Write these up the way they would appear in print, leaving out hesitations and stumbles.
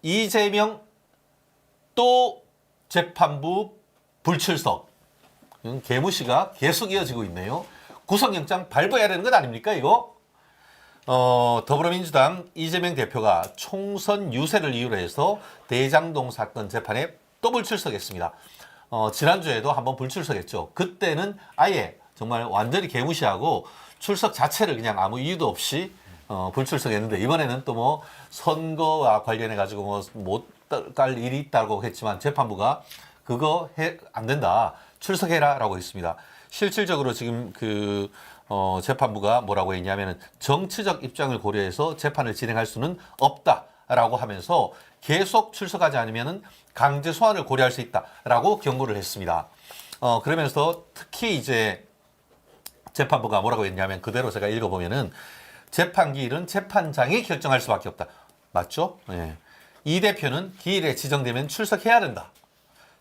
이재명 또 재판부 불출석. 개무시가 계속 이어지고 있네요. 구속영장 발부해야 되는 것 아닙니까 이거? 더불어민주당 이재명 대표가 총선 유세를 이유로 해서 대장동 사건 재판에 또 불출석했습니다. 지난주에도 한번 불출석했죠. 그때는 아예 정말 완전히 개무시하고 출석 자체를 그냥 아무 이유도 없이 불출석했는데, 이번에는 또 뭐 선거와 관련해 가지고 뭐 못 갈 일이 있다고 했지만 재판부가 그거 안 된다, 출석해라라고 했습니다. 실질적으로 지금 재판부가 뭐라고 했냐면은 정치적 입장을 고려해서 재판을 진행할 수는 없다라고 하면서 계속 출석하지 않으면은 강제 소환을 고려할 수 있다라고 경고를 했습니다. 그러면서 특히 이제 재판부가 뭐라고 했냐면, 그대로 제가 읽어보면은 재판 기일은 재판장이 결정할 수밖에 없다. 맞죠? 네. 이 대표는 기일에 지정되면 출석해야 된다.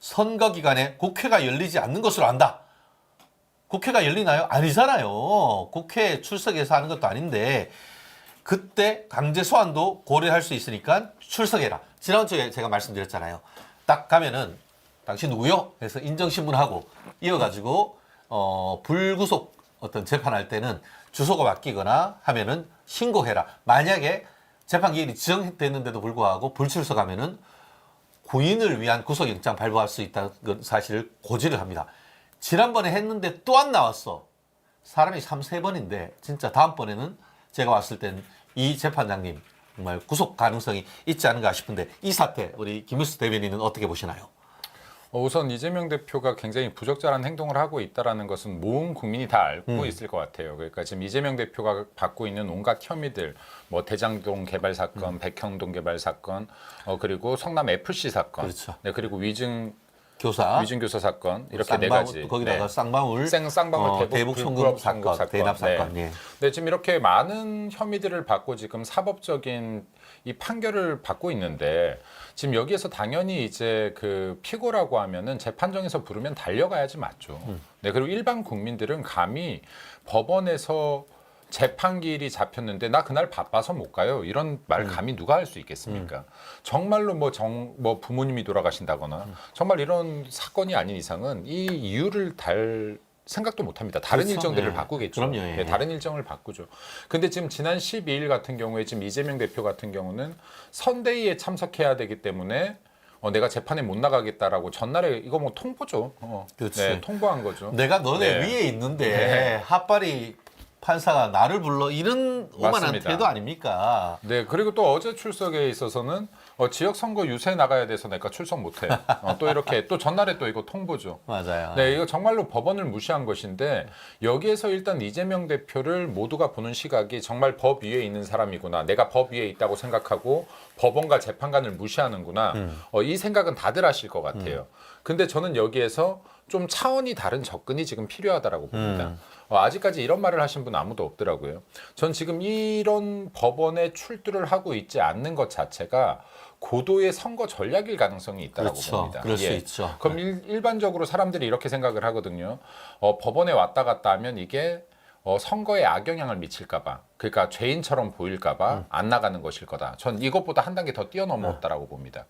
선거 기간에 국회가 열리지 않는 것으로 안다. 국회가 열리나요? 아니잖아요. 국회에 출석해서 하는 것도 아닌데 그때 강제 소환도 고려할 수 있으니까 출석해라. 지난주에 제가 말씀드렸잖아요. 딱 가면은 당신 누구요? 해서 인정신문하고 이어가지고 불구속 어떤 재판할 때는 주소가 바뀌거나 하면은 신고해라. 만약에 재판 기일이 지정됐는데도 불구하고 불출석하면은 구인을 위한 구속영장 발부할 수 있다는 사실을 고지를 합니다. 지난번에 했는데 또 안 나왔어. 사람이 3-4번인데 진짜 다음번에는 제가 왔을 땐 이 재판장님 정말 구속 가능성이 있지 않은가 싶은데, 이 사태 우리 김일수 대변인은 어떻게 보시나요? 우선 이재명 대표가 굉장히 부적절한 행동을 하고 있다는 것은 모든 국민이 다 알고 있을 것 같아요. 그러니까 지금 이재명 대표가 받고 있는 온갖 혐의들, 뭐 대장동 개발 사건, 백형동 개발 사건, 그리고 성남 FC 사건, 그렇죠. 네, 그리고 교사, 위증교사 사건, 이렇게 네 가지. 거기다가 네. 쌍방울 대북 송금 사건, 대납 사건. 네. 예. 네, 지금 이렇게 많은 혐의들을 받고 지금 사법적인 이 판결을 받고 있는데, 지금 여기에서 당연히 이제 그 피고라고 하면은 재판정에서 부르면 달려가야지 맞죠. 네, 그리고 일반 국민들은 감히 법원에서 재판 기일이 잡혔는데 나 그날 바빠서 못 가요, 이런 말 감히 누가 할 수 있겠습니까? 정말로 뭐 부모님이 돌아가신다거나 정말 이런 사건이 아닌 이상은 이 이유를 달 생각도 못 합니다. 다른 그렇죠. 일정들을 예. 바꾸겠죠. 그럼요. 예. 네, 다른 일정을 바꾸죠. 근데 지금 지난 12일 같은 경우에 지금 이재명 대표 같은 경우는 선대위에 참석해야 되기 때문에 내가 재판에 못 나가겠다라고 전날에 이거 뭐 통보죠. 그렇지. 네, 통보한 거죠. 내가 너네 네. 위에 있는데 네. 핫바리 판사가 나를 불러, 이런 오만한 맞습니다. 태도 아닙니까? 네, 그리고 또 어제 출석에 있어서는 지역 선거 유세 나가야 돼서 내가 출석 못해. 또 이렇게 또 전날에 또 이거 통보죠. 맞아요. 네, 이거 정말로 법원을 무시한 것인데, 여기에서 일단 이재명 대표를 모두가 보는 시각이 정말 법 위에 있는 사람이구나, 내가 법 위에 있다고 생각하고 법원과 재판관을 무시하는구나, 이 생각은 다들 하실 것 같아요. 근데 저는 여기에서 좀 차원이 다른 접근이 지금 필요하다라고 봅니다. 아직까지 이런 말을 하신 분 아무도 없더라고요. 전 지금 이런 법원에 출두를 하고 있지 않는 것 자체가 고도의 선거 전략일 가능성이 있다고 그렇죠. 봅니다. 그럴 수 있죠. 그럼 일반적으로 사람들이 이렇게 생각을 하거든요. 법원에 왔다 갔다 하면 이게 선거에 악영향을 미칠까봐, 그러니까 죄인처럼 보일까봐 안 나가는 것일 거다. 전 이것보다 한 단계 더 뛰어넘었다라고 봅니다.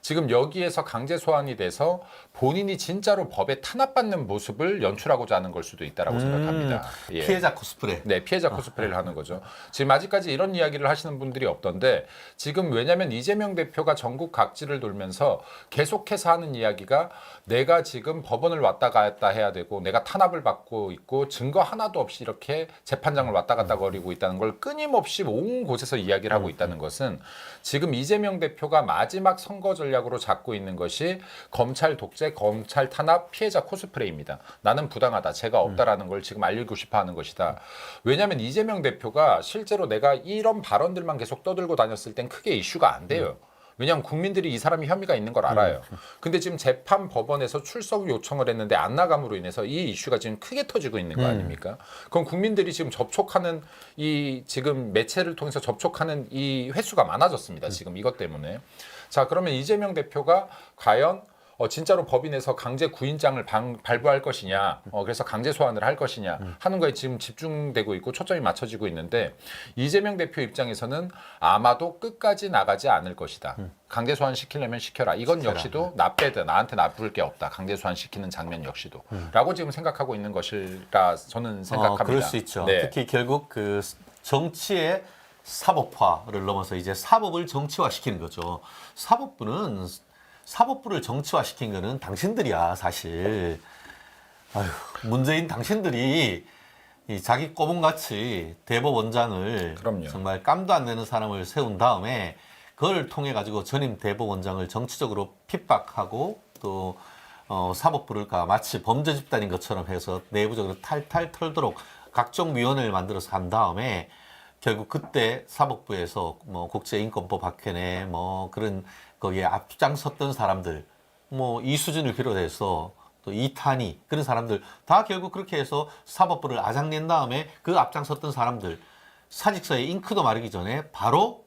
지금 여기에서 강제 소환이 돼서 본인이 진짜로 법에 탄압받는 모습을 연출하고자 하는 걸 수도 있다라고 생각합니다. 예. 피해자 코스프레. 네, 피해자 코스프레를 하는 거죠. 지금 아직까지 이런 이야기를 하시는 분들이 없던데, 지금 왜냐하면 이재명 대표가 전국 각지를 돌면서 계속해서 하는 이야기가, 내가 지금 법원을 왔다 갔다 해야 되고 내가 탄압을 받고 있고 증거 하나도 없이 이렇게 재판장을 왔다 갔다 거리고 있다는 걸 끊임없이 온 곳에서 이야기를 하고 있다는 것은, 지금 이재명 대표가 마지막 선거 전략으로 잡고 있는 것이 검찰 독재, 검찰 탄압, 피해자 코스프레입니다. 나는 부당하다, 제가 없다라는 걸 지금 알리고 싶어 하는 것이다. 왜냐하면 이재명 대표가 실제로 내가 이런 발언들만 계속 떠들고 다녔을 땐 크게 이슈가 안 돼요. 왜냐하면 국민들이 이 사람이 혐의가 있는 걸 알아요. 근데 지금 재판 법원에서 출석 요청을 했는데 안 나감으로 인해서 이 이슈가 지금 크게 터지고 있는 거 아닙니까? 그럼 국민들이 지금 접촉하는 지금 매체를 통해서 접촉하는 이 횟수가 많아졌습니다. 지금 이것 때문에. 자, 그러면 이재명 대표가 과연 진짜로 법인에서 강제 구인장을 발부할 것이냐, 그래서 강제 소환을 할 것이냐 하는 거에 지금 집중되고 있고 초점이 맞춰지고 있는데 이재명 대표 입장에서는 아마도 끝까지 나가지 않을 것이다. 강제 소환 시키려면 시켜라. 이건 역시도 나 빼드 나한테 나쁠 게 없다. 강제 소환 시키는 장면 역시도. 라고 지금 생각하고 있는 것일까 저는 생각합니다. 그럴 수 있죠. 네. 특히 결국 그 정치의 사법화를 넘어서 이제 사법을 정치화시키는 거죠. 사법부를 정치화시킨 거는 당신들이야, 사실. 아휴, 문재인 당신들이 이 자기 꼬문같이 대법원장을 그럼요. 정말 깜도 안 내는 사람을 세운 다음에 그걸 통해 가지고 전임 대법원장을 정치적으로 핍박하고 또 사법부를 마치 범죄 집단인 것처럼 해서 내부적으로 탈탈 털도록 각종 위원회를 만들어서 한 다음에 결국 그때 사법부에서 뭐 국제인권법 박회네 뭐 그런 거기에 앞장섰던 사람들 뭐 이수진을 비롯해서 또 이탄희 그런 사람들 다 결국 그렇게 해서 사법부를 아작낸 다음에 그 앞장섰던 사람들 사직서에 잉크도 마르기 전에 바로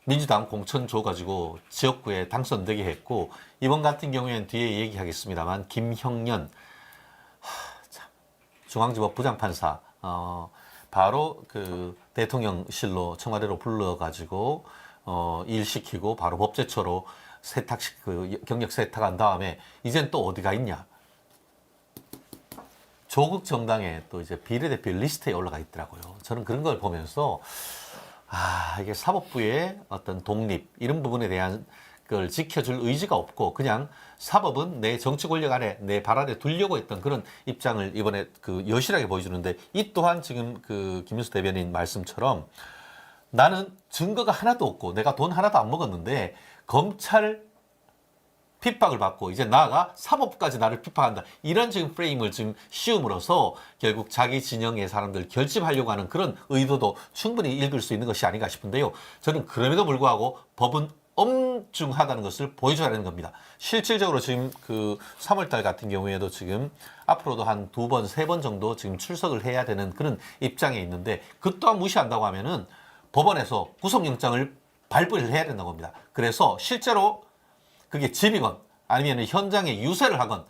민주당 공천 줘가지고 지역구에 당선되게 했고 이번 같은 경우에는 뒤에 얘기하겠습니다만 김형년 중앙지법 부장판사 바로 그 대통령실로 청와대로 불러가지고 일 시키고 바로 법제처로 경력 세탁한 다음에 이젠 또 어디가 있냐? 조국 정당에 또 이제 비례대표 리스트에 올라가 있더라고요. 저는 그런 걸 보면서 이게 사법부의 어떤 독립 이런 부분에 대한 걸 지켜줄 의지가 없고 그냥 사법은 내 정치 권력 안에 내 발 아래 두려고 했던 그런 입장을 이번에 그 여실하게 보여주는데 이 또한 지금 그 김윤수 대변인 말씀처럼 나는 증거가 하나도 없고 내가 돈 하나도 안 먹었는데 검찰 핍박을 받고 이제 나아가 사법부까지 나를 핍박한다. 이런 지금 프레임을 지금 씌움으로써 결국 자기 진영의 사람들 결집하려고 하는 그런 의도도 충분히 읽을 수 있는 것이 아닌가 싶은데요. 저는 그럼에도 불구하고 법은 엄중하다는 것을 보여줘야 하는 겁니다. 실질적으로 지금 그 3월달 같은 경우에도 지금 앞으로도 한 2번, 3번 정도 지금 출석을 해야 되는 그런 입장에 있는데 그 또한 무시한다고 하면은 법원에서 구속영장을 발부를 해야 된다고 합니다. 그래서 실제로 그게 집이건 아니면 현장에 유세를 하건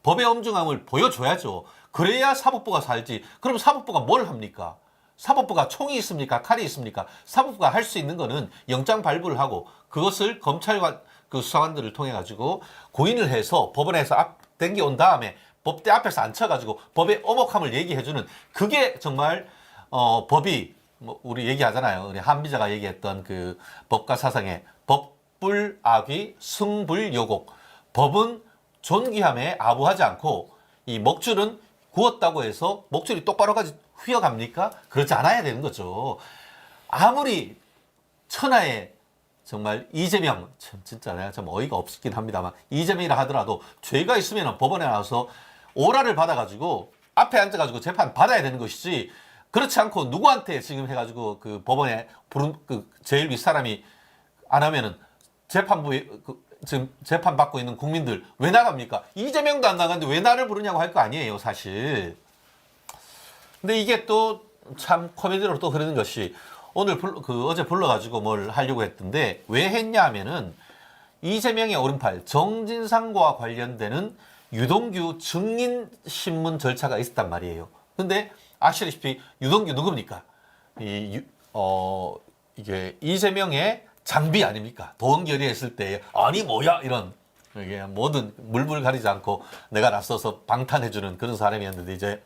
법의 엄중함을 보여줘야죠. 그래야 사법부가 살지. 그럼 사법부가 뭘 합니까? 사법부가 총이 있습니까? 칼이 있습니까? 사법부가 할 수 있는 거는 영장 발부를 하고 그것을 검찰과 그 수사관들을 통해 가지고 고인을 해서 법원에서 땡겨온 다음에 법대 앞에서 앉혀가지고 법의 엄혹함을 얘기해주는 그게 정말 법이 뭐 우리 얘기하잖아요. 우리 한비자가 얘기했던 그 법과 사상의 법불악의 승불요곡. 법은 존귀함에 아부하지 않고 이 먹줄은 구웠다고 해서 먹줄이 똑바로 휘어갑니까? 그렇지 않아야 되는 거죠. 아무리 천하의 정말 이재명 참 진짜 내가 참 어이가 없긴 합니다만 이재명이라 하더라도 죄가 있으면 법원에 나와서 오라를 받아가지고 앞에 앉아가지고 재판 받아야 되는 것이지 그렇지 않고 누구한테 지금 해가지고 그 법원에 부른 그 제일 윗사람이 안 하면은 재판부에 지금 재판 받고 있는 국민들 왜 나갑니까? 이재명도 안 나가는데 왜 나를 부르냐고 할 거 아니에요, 사실. 근데 이게 또 참 코미디로 또 그러는 것이 오늘 어제 불러가지고 뭘 하려고 했던데 왜 했냐 하면은 이재명의 오른팔 정진상과 관련되는 유동규 증인 신문 절차가 있었단 말이에요. 근데 아시다시피 유동규 누굽니까? 이게 이재명의 장비 아닙니까? 도원결의했을 때 아니 뭐야 이런 이게 모든 물불 가리지 않고 내가 나서서 방탄해주는 그런 사람이었는데 이제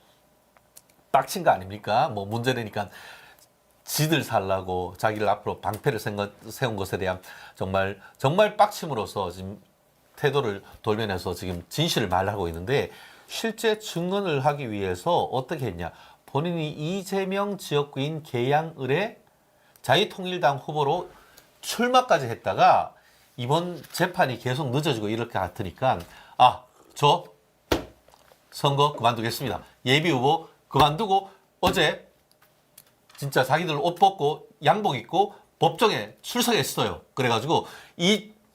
빡친 거 아닙니까? 뭐 문제되니까 지들 살라고 자기를 앞으로 방패를 세운 것에 대한 정말 빡침으로써 지금 태도를 돌면서 지금 진실을 말하고 있는데 실제 증언을 하기 위해서 어떻게 했냐? 본인이 이재명 지역구인 계양을의 자유통일당 후보로 출마까지 했다가 이번 재판이 계속 늦어지고 이럴 것 같으니까 저 선거 그만두겠습니다. 예비후보 그만두고 어제 진짜 자기들 옷 벗고 양복 입고 법정에 출석했어요. 그래가지고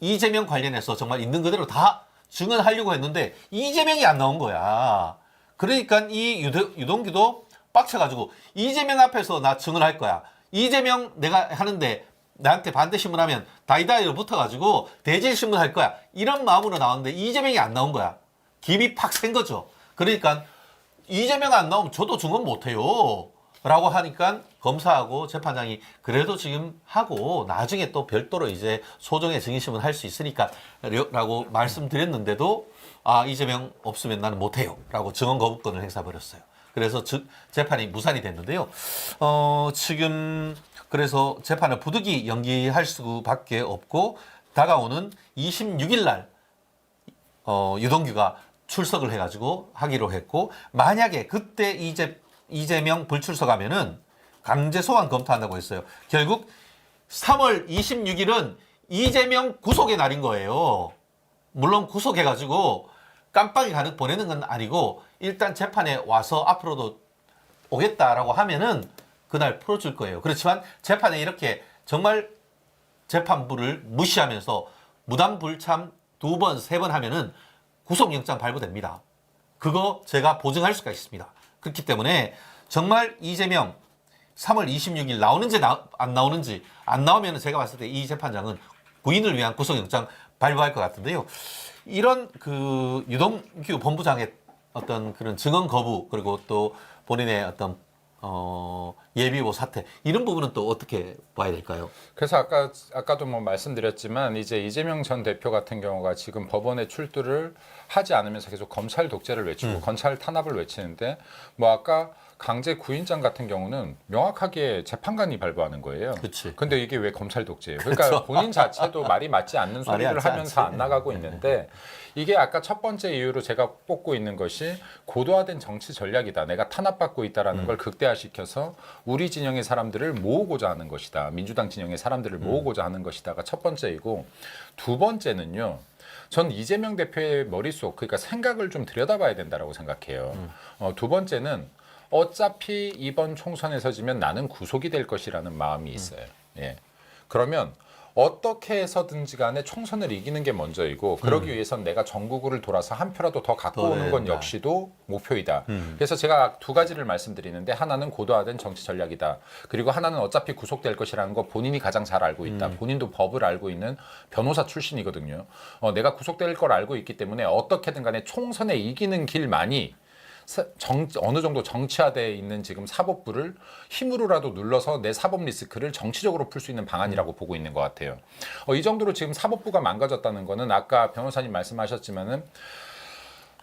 이재명 관련해서 정말 있는 그대로 다 증언하려고 했는데 이재명이 안 나온 거야. 그러니까 이 유동규도 빡쳐가지고 이재명 앞에서 나 증언할 거야. 이재명 내가 하는데 나한테 반대 신문하면 다이다이로 붙어가지고 대질 신문할 거야. 이런 마음으로 나왔는데 이재명이 안 나온 거야. 김이 팍 센 거죠. 그러니까 이재명 안 나오면 저도 증언 못해요. 라고 하니까 검사하고 재판장이 그래도 지금 하고 나중에 또 별도로 이제 소정의 증인신문 할 수 있으니까 라고 말씀드렸는데도 이재명 없으면 나는 못해요. 라고 증언 거부권을 행사해버렸어요. 그래서 재판이 무산이 됐는데요. 지금 그래서 재판을 부득이 연기할 수밖에 없고 다가오는 26일 날 유동규가 출석을 해가지고 하기로 했고 만약에 그때 이재명 불출석하면은 강제 소환 검토한다고 했어요. 결국 3월 26일은 이재명 구속의 날인 거예요. 물론 구속해가지고 깜빡이 가득 보내는 건 아니고 일단 재판에 와서 앞으로도 오겠다라고 하면은 그날 풀어줄 거예요. 그렇지만 재판에 이렇게 정말 재판부를 무시하면서 무단불참 2번, 3번 하면은 구속영장 발부됩니다. 그거 제가 보증할 수가 있습니다. 그렇기 때문에 정말 이재명 3월 26일 나오는지 안 나오는지 안 나오면 제가 봤을 때 이 재판장은 부인을 위한 구속영장 발부할 것 같은데요. 이런 그 유동규 본부장의 어떤 그런 증언 거부 그리고 또 본인의 어떤 예비후보 사태 이런 부분은 또 어떻게 봐야 될까요? 그래서 아까도 뭐 말씀드렸지만 이제 이재명 전 대표 같은 경우가 지금 법원에 출두를 하지 않으면서 계속 검찰 독재를 외치고 검찰 탄압을 외치는데 뭐 아까 강제 구인장 같은 경우는 명확하게 재판관이 발부하는 거예요. 그치. 근데 이게 왜 검찰 독재예요? 그러니까 본인 자체도 말이 맞지 않는 소리를 하면서 안 나가고 있는데 이게 아까 첫 번째 이유로 제가 꼽고 있는 것이 고도화된 정치 전략이다. 내가 탄압받고 있다라는 걸 극대화시켜서 우리 진영의 사람들을 모으고자 하는 것이다. 민주당 진영의 사람들을 모으고자 하는 것이다가 첫 번째이고 두 번째는요. 전 이재명 대표의 머릿속 그러니까 생각을 좀 들여다봐야 된다라고 생각해요. 두 번째는 어차피 이번 총선에서 지면 나는 구속이 될 것이라는 마음이 있어요. 예. 그러면 어떻게 해서든지 간에 총선을 이기는 게 먼저이고 그러기 위해선 내가 전국을 돌아서 한 표라도 더 갖고 오는 건 역시도 목표이다. 그래서 제가 두 가지를 말씀드리는데 하나는 고도화된 정치 전략이다. 그리고 하나는 어차피 구속될 것이라는 거 본인이 가장 잘 알고 있다. 본인도 법을 알고 있는 변호사 출신이거든요. 내가 구속될 걸 알고 있기 때문에 어떻게든 간에 총선에 이기는 길만이 어느 정도 정치화되어 있는 지금 사법부를 힘으로라도 눌러서 내 사법 리스크를 정치적으로 풀 수 있는 방안이라고 보고 있는 것 같아요. 이 정도로 지금 사법부가 망가졌다는 거는 아까 변호사님 말씀하셨지만은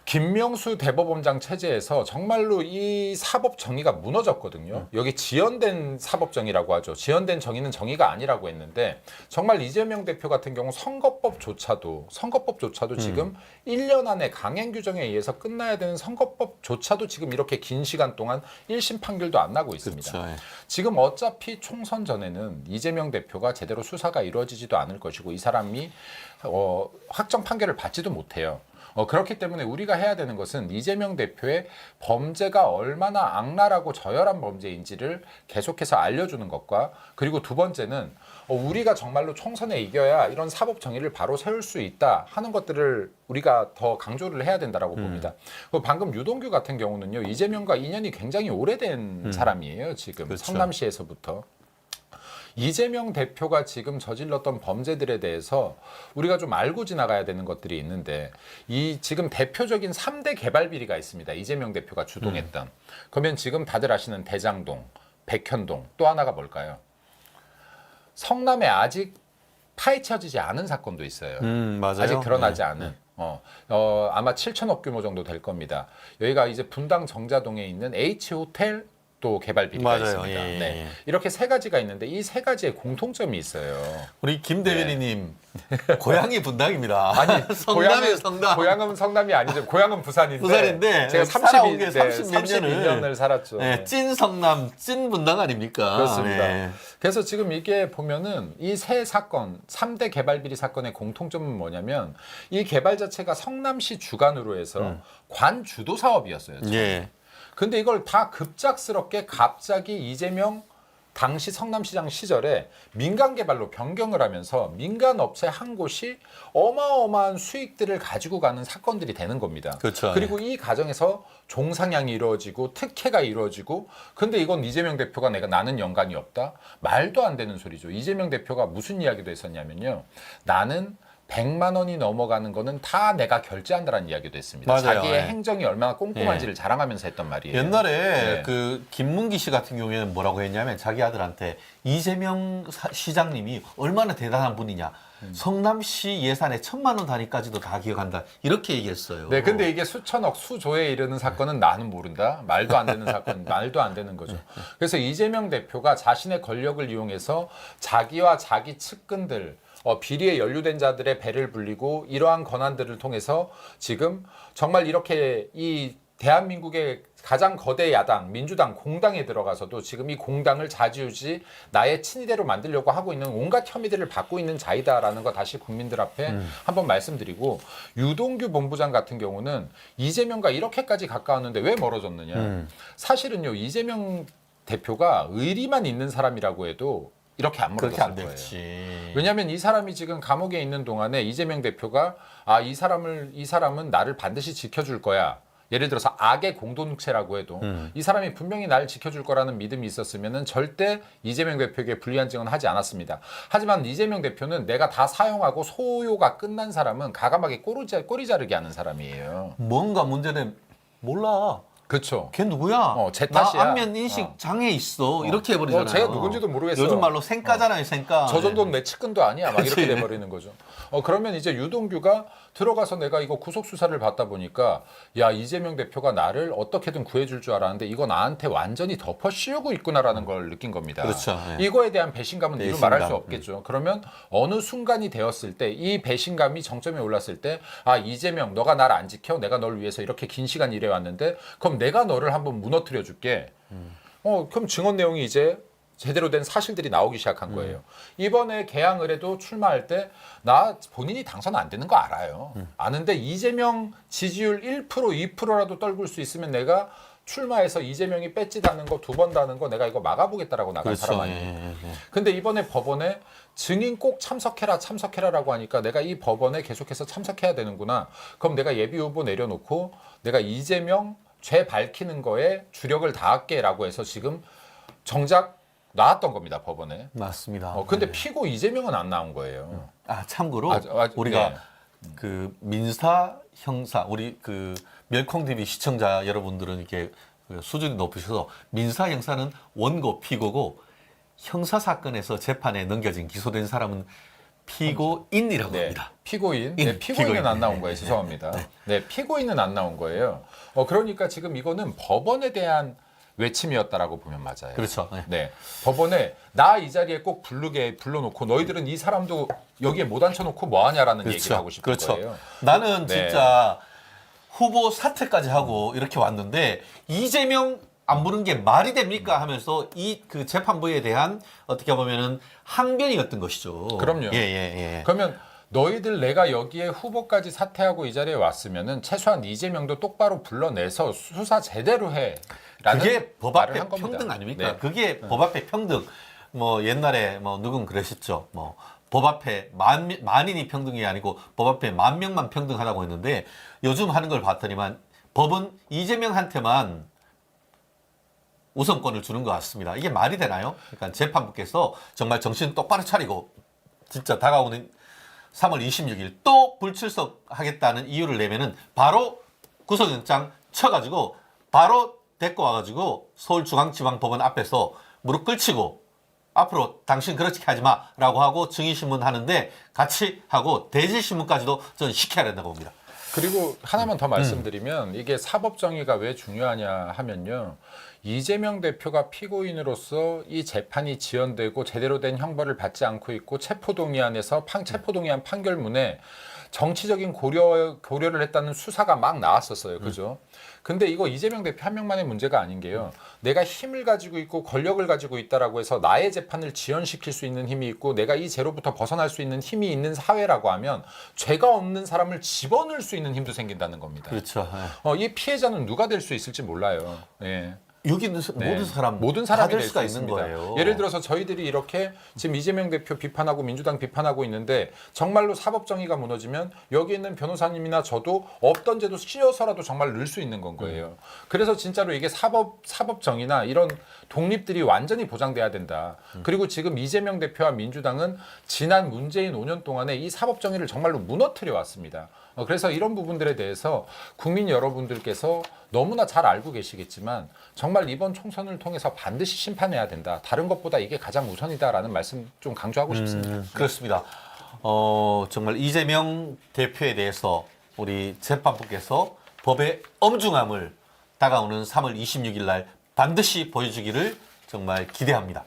김명수 대법원장 체제에서 정말로 이 사법 정의가 무너졌거든요. 여기 지연된 사법 정의라고 하죠. 지연된 정의는 정의가 아니라고 했는데 정말 이재명 대표 같은 경우 선거법조차도 지금 1년 안에 강행 규정에 의해서 끝나야 되는 선거법조차도 지금 이렇게 긴 시간 동안 1심 판결도 안 나고 있습니다. 그렇죠. 예. 지금 어차피 총선 전에는 이재명 대표가 제대로 수사가 이루어지지도 않을 것이고 이 사람이 확정 판결을 받지도 못해요. 그렇기 때문에 우리가 해야 되는 것은 이재명 대표의 범죄가 얼마나 악랄하고 저열한 범죄인지를 계속해서 알려주는 것과 그리고 두 번째는 우리가 정말로 총선에 이겨야 이런 사법 정의를 바로 세울 수 있다 하는 것들을 우리가 더 강조를 해야 된다라고 봅니다. 방금 유동규 같은 경우는요. 이재명과 인연이 굉장히 오래된 사람이에요. 지금 그렇죠. 성남시에서부터. 이재명 대표가 지금 저질렀던 범죄들에 대해서 우리가 좀 알고 지나가야 되는 것들이 있는데 이 지금 대표적인 3대 개발 비리가 있습니다. 이재명 대표가 주동했던. 그러면 지금 다들 아시는 대장동, 백현동 또 하나가 뭘까요? 성남에 아직 파헤쳐지지 않은 사건도 있어요. 맞아요. 아직 드러나지 네. 않은. 아마 7천억 규모 정도 될 겁니다. 여기가 이제 분당 정자동에 있는 H호텔 또 개발 비리가 맞아요. 있습니다. 예, 예, 네. 예. 이렇게 세 가지가 있는데 이 세 가지의 공통점이 있어요. 우리 김 대변인님 고향이 분당입니다. 아니 성남이에요, 성남. 고향은 성남이 아니죠. 고향은 부산인데. 부산인데 제가 살아온 게 30몇 32년을 살았죠. 네, 찐 성남, 찐 분당 아닙니까? 그렇습니다. 네. 그래서 지금 이게 보면은 이 세 사건, 3대 개발 비리 사건의 공통점은 뭐냐면 이 개발 자체가 성남시 주관으로 해서 관주도 사업이었어요. 처음에. 예. 근데 이걸 다 급작스럽게 갑자기 이재명 당시 성남시장 시절에 민간 개발로 변경을 하면서 민간 업체 한 곳이 어마어마한 수익들을 가지고 가는 사건들이 되는 겁니다. 그렇죠. 그리고 이 과정에서 종상향이 이루어지고 특혜가 이루어지고 근데 이건 이재명 대표가 나는 연관이 없다? 말도 안 되는 소리죠. 이재명 대표가 무슨 이야기도 했었냐면요. 나는 100만 원이 넘어가는 거는 다 내가 결제한다라는 이야기도 했습니다. 맞아요. 자기의 네. 행정이 얼마나 꼼꼼한지를 네. 자랑하면서 했던 말이에요. 옛날에 네. 그 김문기 씨 같은 경우에는 뭐라고 했냐면 자기 아들한테 이재명 시장님이 얼마나 대단한 분이냐. 성남시 예산의 1,000만 원 단위까지도 다 기억한다. 이렇게 얘기했어요. 네, 근데 이게 수천억, 수조에 이르는 사건은 나는 모른다. 말도 안 되는 사건, 말도 안 되는 거죠. 그래서 이재명 대표가 자신의 권력을 이용해서 자기와 자기 측근들, 비리에 연루된 자들의 배를 불리고 이러한 권한들을 통해서 지금 정말 이렇게 이 대한민국의 가장 거대 야당 민주당 공당에 들어가서도 지금 이 공당을 좌지우지 나의 친이대로 만들려고 하고 있는 온갖 혐의들을 받고 있는 자이다라는 거 다시 국민들 앞에 한번 말씀드리고 유동규 본부장 같은 경우는 이재명과 이렇게까지 가까웠는데 왜 멀어졌느냐. 사실은요 이재명 대표가 의리만 있는 사람이라고 해도 이렇게 안 그렇게 멀어졌을 안 거예요. 됐지. 왜냐하면 이 사람이 지금 감옥에 있는 동안에 이재명 대표가 이 사람은 나를 반드시 지켜줄 거야. 예를 들어서 악의 공동체라고 해도 이 사람이 분명히 나를 지켜줄 거라는 믿음이 있었으면은 절대 이재명 대표에게 불리한 증언은 하지 않았습니다. 하지만 이재명 대표는 내가 다 사용하고 소요가 끝난 사람은 가감하게 꼬리 자르게 하는 사람이에요. 뭔가 문제는 몰라. 그렇죠. 걔 누구야? 제 나 탓이야. 안면 인식 장애 있어. 이렇게 해버리잖아요. 제가 누군지도 모르겠어요. 요즘 말로 생가잖아요, 생가. 저 정도는 내 측근도 아니야. 막 이렇게 그치. 돼버리는 거죠. 그러면 이제 유동규가 들어가서 내가 이거 구속 수사를 받다 보니까 야 이재명 대표가 나를 어떻게든 구해줄 줄 알았는데 이거 나한테 완전히 덮어 씌우고 있구나라는 걸 느낀 겁니다. 그렇죠. 네. 이거에 대한 배신감은 이루 배신감. 말할 수 없겠죠. 그러면 어느 순간이 되었을 때 이 배신감이 정점에 올랐을 때 이재명 너가 나를 안 지켜 내가 널 위해서 이렇게 긴 시간 일해왔는데 그럼 내가 너를 한번 무너뜨려 줄게. 그럼 증언 내용이 이제 제대로 된 사실들이 나오기 시작한 거예요. 이번에 개항을해도 출마할 때 나 본인이 당선 안 되는 거 알아요. 아는데 이재명 지지율 1% 2%라도 떨굴 수 있으면 내가 출마해서 이재명이 뺏지다는 거 2번 다는 거 내가 이거 막아보겠다라고 나간 그렇죠. 사람 아니에요. 근데 이번에 법원에 증인 꼭 참석해라라고 하니까 내가 이 법원에 계속해서 참석해야 되는구나. 그럼 내가 예비 후보 내려놓고 내가 이재명 죄 밝히는 거에 주력을 다할게라고 해서 지금 정작 나왔던 겁니다 법원에. 맞습니다. 근데 네. 피고 이재명은 안 나온 거예요. 참고로 우리가 그 민사 형사 우리 그 멸콩 TV 시청자 여러분들은 이렇게 수준이 높으셔서 민사 형사는 원고 피고고 형사 사건에서 재판에 넘겨진 기소된 사람은 피고인이라고 합니다. 피고인. 피고인. 피고인은 안 나온 거예요. 죄송합니다. 피고인은 안 나온 거예요. 그러니까 지금 이거는 법원에 대한 외침이었다라고 보면 맞아요. 그렇죠. 네. 법원에 나 이 자리에 꼭 불러놓고 너희들은 이 사람도 여기에 못 앉혀놓고 뭐 하냐라는 얘기를 하고 싶은 거예요. 나는 진짜 후보 사퇴까지 하고 이렇게 왔는데 이재명 안 부른 게 말이 됩니까 하면서 이 그 재판부에 대한 어떻게 보면은 항변이었던 것이죠. 그럼요. 예. 그러면 너희들 내가 여기에 후보까지 사퇴하고 이 자리에 왔으면은 최소한 이재명도 똑바로 불러내서 수사 제대로 해. 그게 법 앞에 한 겁니다. 평등 아닙니까? 네. 그게 법 앞에 평등. 뭐 옛날에 뭐 누군 그러셨죠. 뭐 법 앞에 만인이 평등이 아니고 법 앞에 10,000명만 평등하다고 했는데 요즘 하는 걸 봤더니만 법은 이재명한테만 우선권을 주는 것 같습니다. 이게 말이 되나요? 그러니까 재판부께서 정말 정신 똑바로 차리고 진짜 다가오는 3월 26일 또 불출석하겠다는 이유를 내면은 바로 구속영장 쳐가지고 바로 데리고 와가지고 서울중앙지방법원 앞에서 무릎 꿇치고 앞으로 당신 그렇게 하지 마라고 하고 증인신문 하는데 같이 하고 대질신문까지도 저는 시켜야 된다고 봅니다. 그리고 하나만 더 말씀드리면 이게 사법정의가 왜 중요하냐 하면요. 이재명 대표가 피고인으로서 이 재판이 지연되고 제대로 된 형벌을 받지 않고 있고 체포동의안에서 체포동의안 판결문에 정치적인 고려를 했다는 수사가 막 나왔었어요. 그죠? 근데 이거 이재명 대표 한 명만의 문제가 아닌 게요. 내가 힘을 가지고 있고 권력을 가지고 있다라고 해서 나의 재판을 지연시킬 수 있는 힘이 있고 내가 이 죄로부터 벗어날 수 있는 힘이 있는 사회라고 하면 죄가 없는 사람을 집어넣을 수 있는 힘도 생긴다는 겁니다. 그렇죠. 이 피해자는 누가 될 수 있을지 몰라요. 예. 여기 있는 네. 모든 사람이 될 될 수가 수 있는 있습니다. 거예요. 예를 들어서 저희들이 이렇게 지금 이재명 대표 비판하고 민주당 비판하고 있는데 정말로 사법 정의가 무너지면 여기 있는 변호사님이나 저도 없던 제도 씌워서라도 정말 넣을 수 있는 건 거예요. 그래서 진짜로 이게 사법 정의나 이런 독립들이 완전히 보장돼야 된다. 그리고 지금 이재명 대표와 민주당은 지난 문재인 5년 동안에 이 사법 정의를 정말로 무너뜨려 왔습니다. 그래서 이런 부분들에 대해서 국민 여러분들께서 너무나 잘 알고 계시겠지만 정말 이번 총선을 통해서 반드시 심판해야 된다. 다른 것보다 이게 가장 우선이다라는 말씀 좀 강조하고 싶습니다. 그렇습니다. 정말 이재명 대표에 대해서 우리 재판부께서 법의 엄중함을 다가오는 3월 26일 날 반드시 보여주기를 정말 기대합니다.